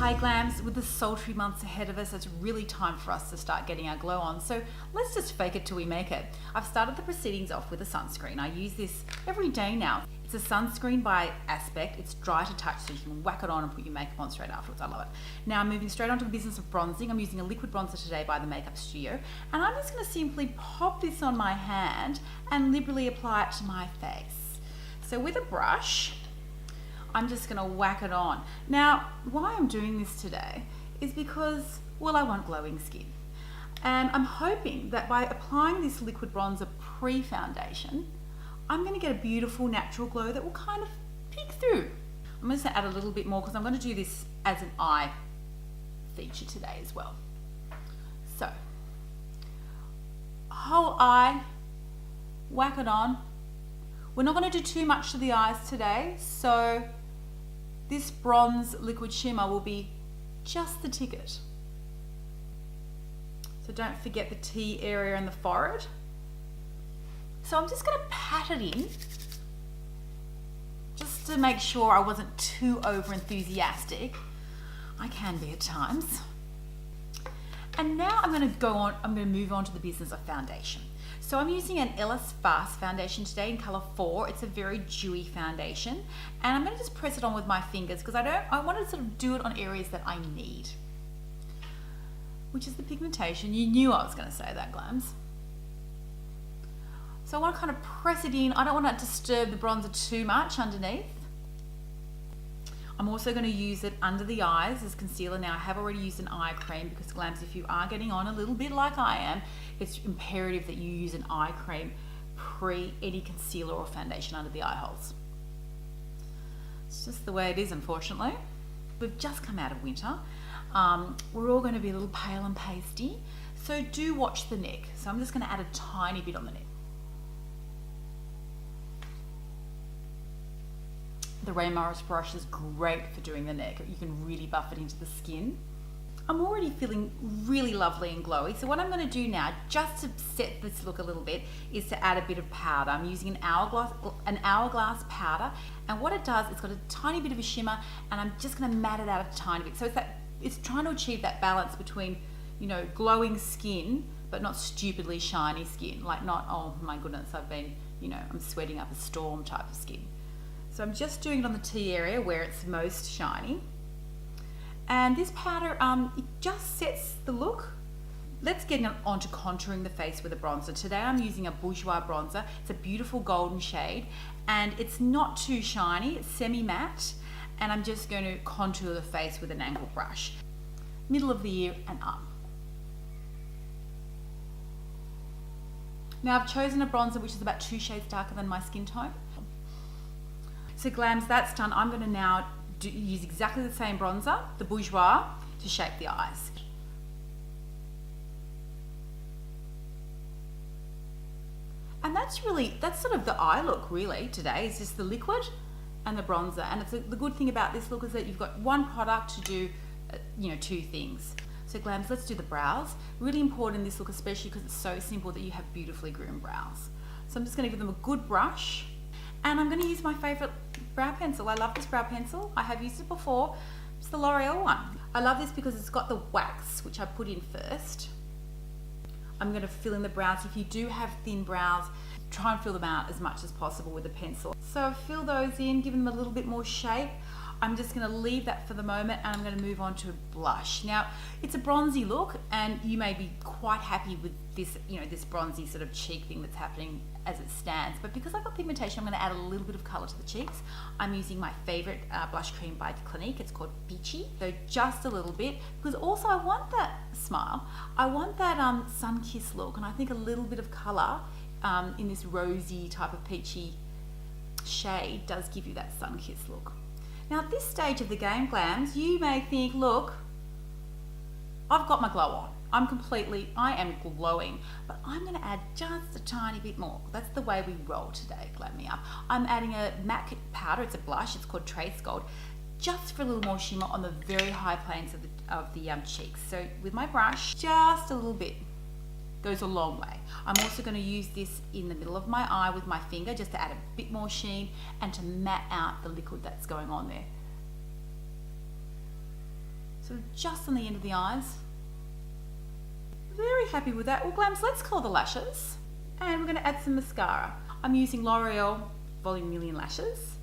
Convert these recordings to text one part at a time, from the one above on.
Hi Glams, with the sultry months ahead of us, it's really time for us to start getting our glow on. So let's just fake it till we make it. I've started the proceedings off with a sunscreen. I use this every day now. It's a sunscreen by Aspect. It's dry to touch, so you can whack it on and put your makeup on straight afterwards. I love it. Now I'm moving straight onto the business of bronzing. I'm using a liquid bronzer today by the Makeup Studio. And I'm just gonna simply pop this on my hand and liberally apply it to my face. So with a brush, I'm just gonna whack it on. Now, why I'm doing this today is because, well, I want glowing skin. And I'm hoping that by applying this liquid bronzer pre-foundation, I'm gonna get a beautiful natural glow that will kind of peek through. I'm just gonna add a little bit more because I'm gonna do this as an eye feature today as well. So, whole eye, whack it on. We're not gonna do too much to the eyes today, so this bronze liquid shimmer will be just the ticket. So don't forget the T area and the forehead. So I'm just gonna pat it in, just to make sure I wasn't too over enthusiastic. I can be at times. And now I'm gonna move on to the business of foundation. So I'm using an Ellis Faas foundation today in color 4. It's a very dewy foundation. And I'm gonna just press it on with my fingers because I want to sort of do it on areas that I need. Which is the pigmentation. You knew I was gonna say that, Glams. So I want to kind of press it in. I don't want to disturb the bronzer too much underneath. I'm also going to use it under the eyes as concealer. Now I have already used an eye cream because Glams, if you are getting on a little bit like I am, it's imperative that you use an eye cream pre any concealer or foundation under the eye holes. It's just the way it is, unfortunately. We've just come out of winter. We're all going to be a little pale and pasty. So do watch the neck. So I'm just going to add a tiny bit on the neck. The Morris brush is great for doing the neck. You can really buff it into the skin. I'm already feeling really lovely and glowy. So what I'm gonna do now, just to set this look a little bit, is to add a bit of powder. I'm using an Hourglass powder. And what it does, it's got a tiny bit of a shimmer, and I'm just gonna matte it out a tiny bit. So it's trying to achieve that balance between, you know, glowing skin, but not stupidly shiny skin. Like not, oh my goodness, I'm sweating up a storm type of skin. So I'm just doing it on the T area where it's most shiny. And this powder, it just sets the look. Let's get on to contouring the face with a bronzer. Today I'm using a Bourjois bronzer. It's a beautiful golden shade and it's not too shiny, it's semi-matte. And I'm just going to contour the face with an angle brush. Middle of the ear and up. Now I've chosen a bronzer which is about 2 shades darker than my skin tone. So Glams, that's done. I'm going to now use exactly the same bronzer, the Bourjois, to shape the eyes. And that's sort of the eye look really today. It's just the liquid and the bronzer. And the good thing about this look is that you've got one product to do, 2 things. So Glams, let's do the brows. Really important in this look, especially because it's so simple that you have beautifully groomed brows. So I'm just going to give them a good brush. And I'm going to use my favourite brow pencil. I love this brow pencil. I have used it before. It's the L'Oreal one. I love this because it's got the wax, which I put in first. I'm going to fill in the brows. If you do have thin brows, try and fill them out as much as possible with a pencil. So fill those in, give them a little bit more shape. I'm just going to leave that for the moment and I'm going to move on to a blush. Now, it's a bronzy look and you may be quite happy with this, this bronzy sort of cheek thing that's happening as it stands. But because I've got pigmentation, I'm going to add a little bit of colour to the cheeks. I'm using my favourite blush cream by Clinique. It's called Peachy. So just a little bit, because also I want that smile. I want that sun-kissed look, and I think a little bit of colour in this rosy type of peachy shade does give you that sun-kissed look. Now at this stage of the game, Glams, you may think, look, I've got my glow on. I am glowing, but I'm going to add just a tiny bit more. That's the way we roll today, Glam Me Up. I'm adding a MAC powder, it's a blush, it's called Trace Gold, just for a little more shimmer on the very high planes of the cheeks. So with my brush, just a little bit goes a long way. I'm also going to use this in the middle of my eye with my finger just to add a bit more sheen and to matte out the liquid that's going on there. sort of just on the end of the eyes. Very happy with that. Well, Glams, let's colour the lashes. And we're going to add some mascara. I'm using L'Oreal Volume Million Lashes.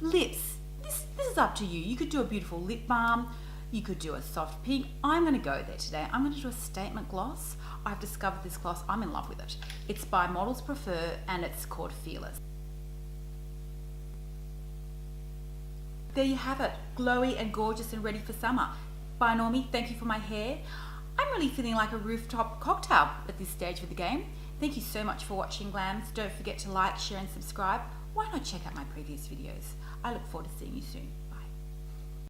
Lips. This is up to you. You could do a beautiful lip balm. You could do a soft pink. I'm going to go there today. I'm going to do a statement gloss. I've discovered this gloss. I'm in love with it. It's by Models Prefer and it's called Fearless. There you have it. Glowy and gorgeous and ready for summer. Bye Normie. Thank you for my hair. I'm really feeling like a rooftop cocktail at this stage of the game. Thank you so much for watching, Glams. Don't forget to like, share and subscribe. Why not check out my previous videos? I look forward to seeing you soon.